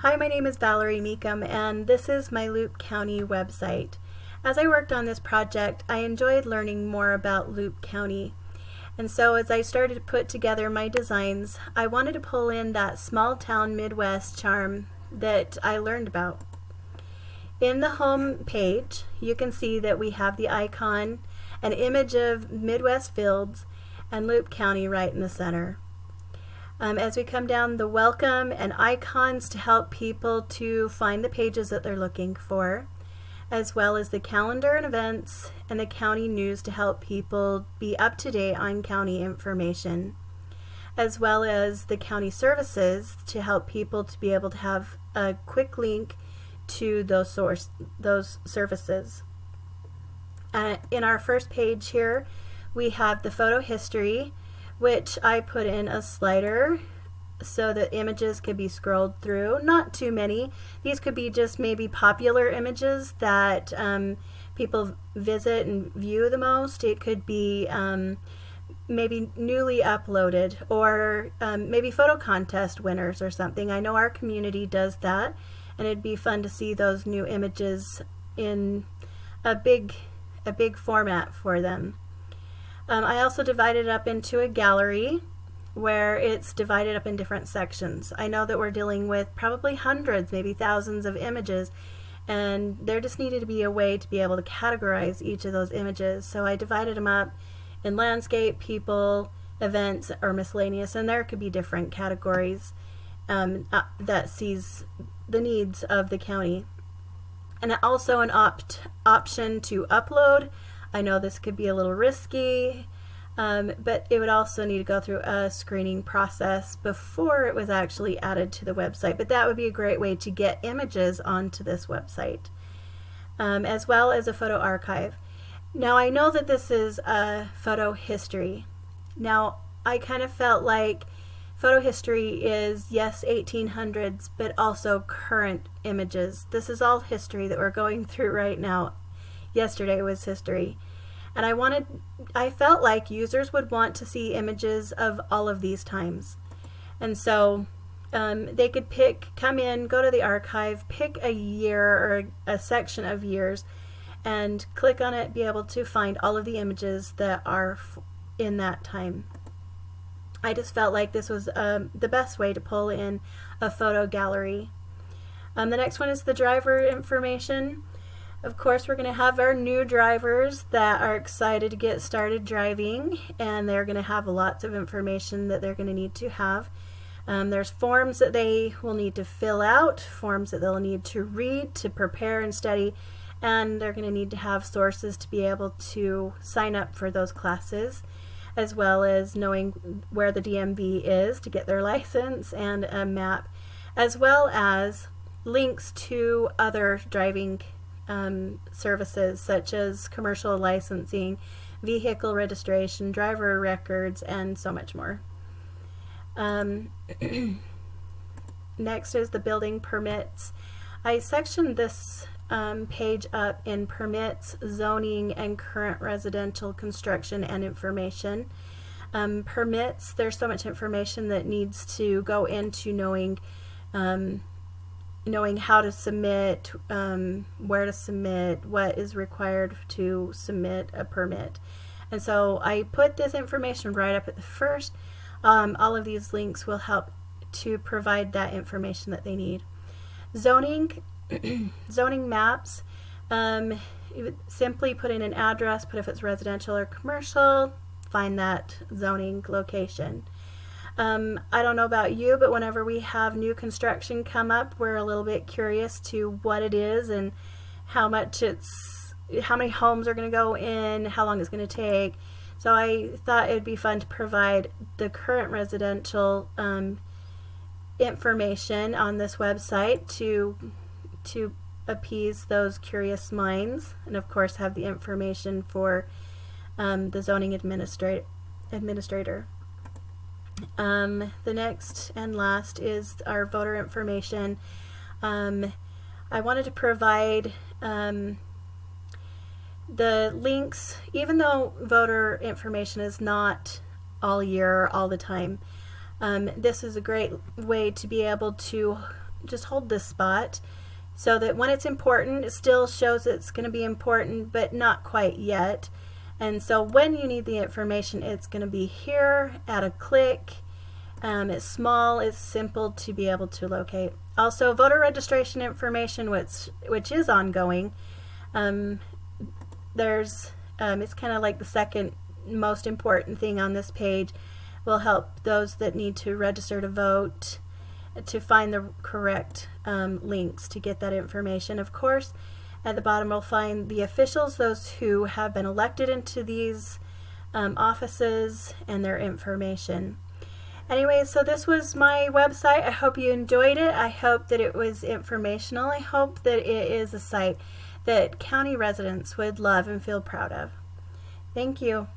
Hi, my name is Valerie Meekum, and this is my Loup County website. As I worked on this project, I enjoyed learning more about Loup County. And so as I started to put together my designs, I wanted to pull in that small town Midwest charm that I learned about. In the home page, you can see that we have the icon, an image of Midwest Fields, and Loup County right in the center. As we come down, the welcome and icons to help people to find the pages that they're looking for, as well as the calendar and events and the county news to help people be up to date on county information, as well as the county services to help people to be able to have a quick link to those services. In our first page here, we have the photo history, which I put in a slider so that images could be scrolled through. Not too many. These could be just maybe popular images that people visit and view the most. It could be maybe newly uploaded, or maybe photo contest winners or something. I know our community does that, and it'd be fun to see those new images in a big format for them. I also divided it up into a gallery where it's divided up in different sections. I know that we're dealing with probably hundreds, maybe thousands of images, and there just needed to be a way to be able to categorize each of those images. So I divided them up in landscape, people, events, or miscellaneous, and there could be different categories that sees the needs of the county. And also an option to upload. I know this could be a little risky, but it would also need to go through a screening process before it was actually added to the website. But that would be a great way to get images onto this website, as well as a photo archive. Now, I know that this is a photo history. Now, I kind of felt like photo history is, yes, 1800s, but also current images. This is all history that we're going through right now. Yesterday was history. And I felt like users would want to see images of all of these times. And so they could come in, go to the archive, pick a year or a section of years, and click on it, be able to find all of the images that are in that time. I just felt like this was the best way to pull in a photo gallery. The next one is the driver information. Of course, we're going to have our new drivers that are excited to get started driving, and they're going to have lots of information that they're going to need to have. There's forms that they will need to fill out, forms that they'll need to read, to prepare and study, and they're going to need to have sources to be able to sign up for those classes, as well as knowing where the DMV is to get their license, and a map, as well as links to other driving services such as commercial licensing, vehicle registration, driver records, and so much more. Next is the building permits. I sectioned this page up in permits, zoning, and current residential construction and information. Permits, there's so much information that needs to go into knowing how to submit, where to submit, what is required to submit a permit. And so I put this information right up at the first. All of these links will help to provide that information that they need. Zoning, zoning maps, you would simply put in an address, put if it's residential or commercial, find that zoning location. I don't know about you, but whenever we have new construction come up, we're a little bit curious to what it is and how many homes are going to go in, how long it's going to take. So I thought it would be fun to provide the current residential information on this website to appease those curious minds, and of course have the information for the zoning administrator. The next and last is our voter information. I wanted to provide the links, even though voter information is not all year, all the time. This is a great way to be able to just hold this spot so that when it's important, it still shows it's going to be important, but not quite yet. And so when you need the information, it's going to be here at a click. It's small, it's simple to be able to locate. Also, voter registration information, which is ongoing. It's kind of like the second most important thing on this page. Will help those that need to register to vote to find the correct links to get that information. Of course, at the bottom we'll find the officials, those who have been elected into these offices, and their information. Anyway, so this was my website. I hope you enjoyed it. I hope that it was informational. I hope that it is a site that county residents would love and feel proud of. Thank you.